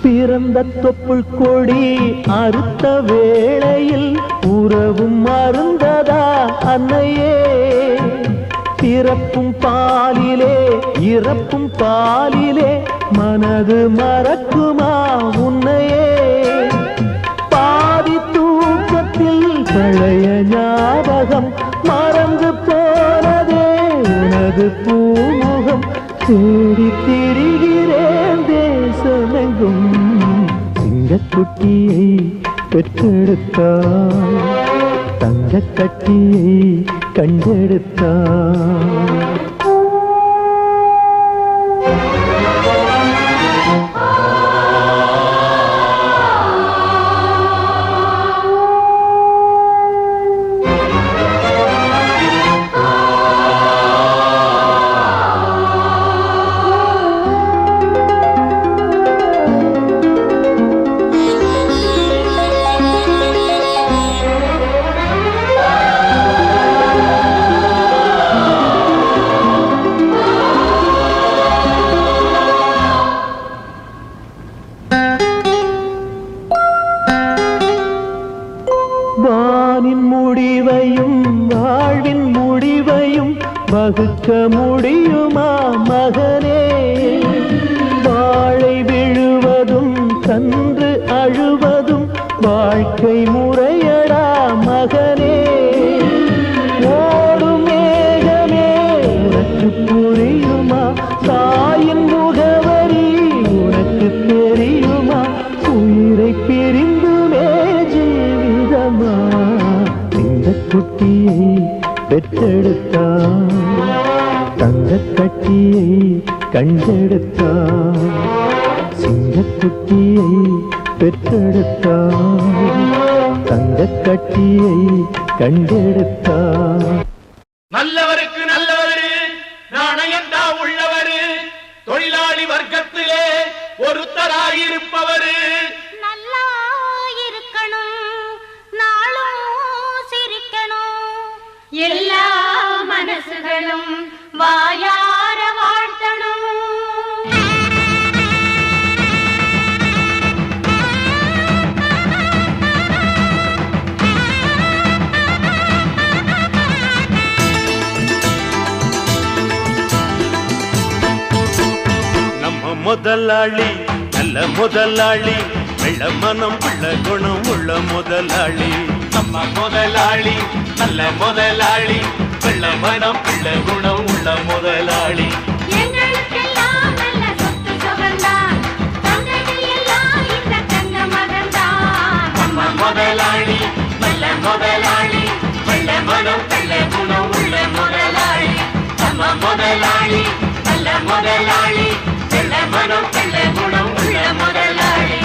பிறந்த தொப்புள் கொடி அறுத்த வேளையில் உறவும் மருந்ததா அன்னையே பிறப்பும் பாலிலே இறப்பும் பாலிலே மனது மறக்குமா உன்னையே பாதி தூக்கத்தில் பழைய ஞாபகம் மறந்து போனதே உனது பூமுகம் தேடி திரிகிறேன் தேசமெங்கும் சிங்கக்குட்டியை பெற்றெடுத்தாள் தங்கக் கட்டியை கண்டெடுத்தாள் வானின் முடிவையும் வாழ்வின் முடிவையும் வகுக்க முடியுமா மகனே? வாழை விழுவதும் கன்று அழுவதும் வாழ்க்கை முறையடா மகனே. ஓடும் மேகமே உனக்கு புரியுமா? தாயின் முகவரி உனக்கு தெரியுமா? உயிரை பிரிந்துமே ஜீவிதமா? இந்த குட்டியை பெற்றெடுத்தான், தங்கக் கட்டியை கண்டெடுத்தான். சிங்கக்குட்டியை பெற்றெடுத்தான், தங்கக் கட்டியை கண்டெடுத்தான். நல்லவருக்கு நல்லவரு, நாணயந்தா உள்ளவரு, தொழிலாளி வர்க்கத்திலே ஒருத்தராயிருப்பவரு. நல்லா இருக்கணும், நாளும் சிரிக்கணும், எல்லா மனசுகளும் வாயார வாழ்த்தணும். நம்ம முதலாளி நல்ல முதலாளி, வெள்ள மனம் உள்ள குணம் உள்ள முதலாளி. நம்ம முதலாளி நல்ல முதலாளி, வெள்ள மனம் உள்ள குணம் உள்ள முதலாளி. எங்களுக்கெல்லாம் நல்ல சொத்து சுகந்தான், தந்தைகள் எல்லாம் இந்த தங்க மகன்தான். நம்ம முதலாளி நல்ல முதலாளி, வெள்ள மனம் உள்ள குணம் உள்ள முதலாளி. நம்ம முதலாளி நல்ல முதலாளி, வெள்ள மனம் உள்ள குணம் உள்ள முதலாளி.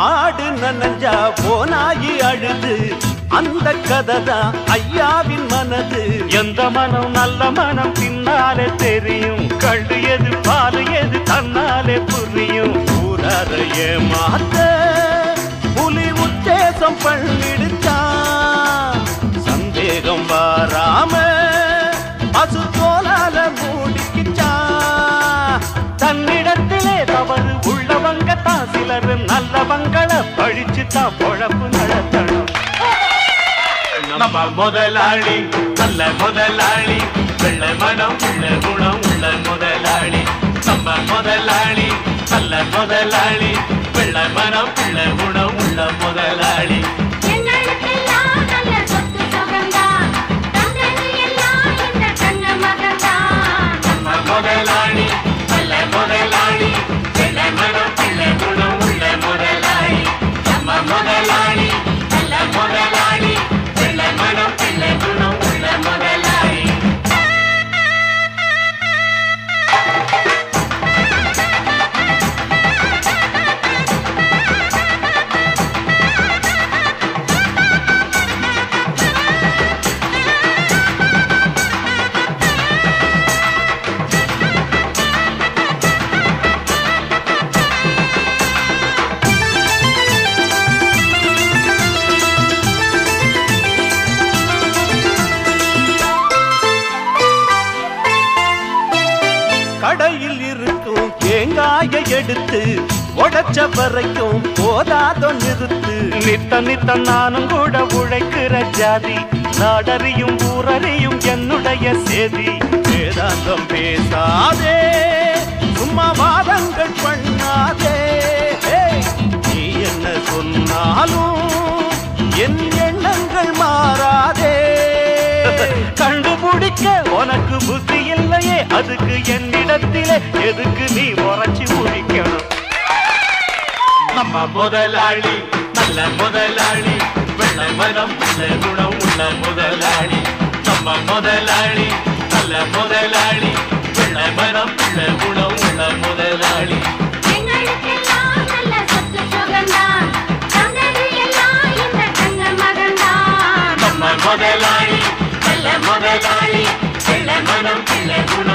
ஆடு நனஞ்சா போனாயி அழுது, அந்த கதைதான் ஐயாவின் மனது. எந்த மனம் நல்ல மனம் பின்னாலே தெரியும், கண்டு எது பால் எது தன்னாலே புரியும். ஊரார ஏமாத்த புலி உத்தேசம் பண்ணிடுச்சான், சந்தேகம் வாராம பசு தோலால மூடிக்குச்சான். தன்னிடத்திலே தவறு உள்ளவங்க தான் சிலர் நல்லவங்களை பழிச்சு தான் பொழப்பு நடத்தணும். நம்ம முதலாளி நல்ல முதலாளி, வெள்ள மனம் உள்ள குணம் உள்ள முதலாளி. நம்ம முதலாளி நல்ல முதலாளி, வெள்ள மனம் உள்ள குணம் உள்ள முதலாளி. எங்களுக்கெல்லாம் நல்ல சொத்து சுகந்தான், தந்தைகள் எல்லாம் இந்த தங்க மகன்தான். நம்ம முதலாளி நல்ல முதலாளி, வெள்ள மனம் உள்ள குணம் உள்ள முதலாளி. நம்ம முதலாளி நல்ல முதலாளி, வெள்ள மனம் உள்ள குணம் உள்ள முதலாளி. கடையில் இருக்கும் தேங்காயை எடுத்து உடைச்ச வரைக்கும் போதாதோ நிறுத்து. நித்த நித்த நானும் கூட உழைக்கிற ஜாதி, நாடறியும் ஊரறியும் என்னுடைய சேதி. வேதாந்தம் பேசாதே, சும்மா வாதங்கள் பண்ணாதே. நீ என்ன சொன்னாலும் என் எண்ணங்கள் மாறாதே. கண்டுபிடிக்க உனக்கு புத்தி இல்லையே, அதுக்கு என்னிடத்திலே எதுக்கு நீ உரைச்சி முடிக்கணும். நம்ம முதலாளி நல்ல முதலாளி, வெள்ள மனம் உள்ள குணம் உள்ள முதலாளி. நம்ம முதலாளி நல்ல முதலாளி, வெள்ள மனம் உள்ள குணம் உள்ள முதலாளி. எங்களுக்கெல்லாம் நல்ல சொத்து சுகந்தான், தந்தைகள் எல்லாம் இந்த தங்க மகன்தான். நம்ம முதலாளி நல்ல முதலாளி, வெள்ள மனம் பிள்ளை குணம்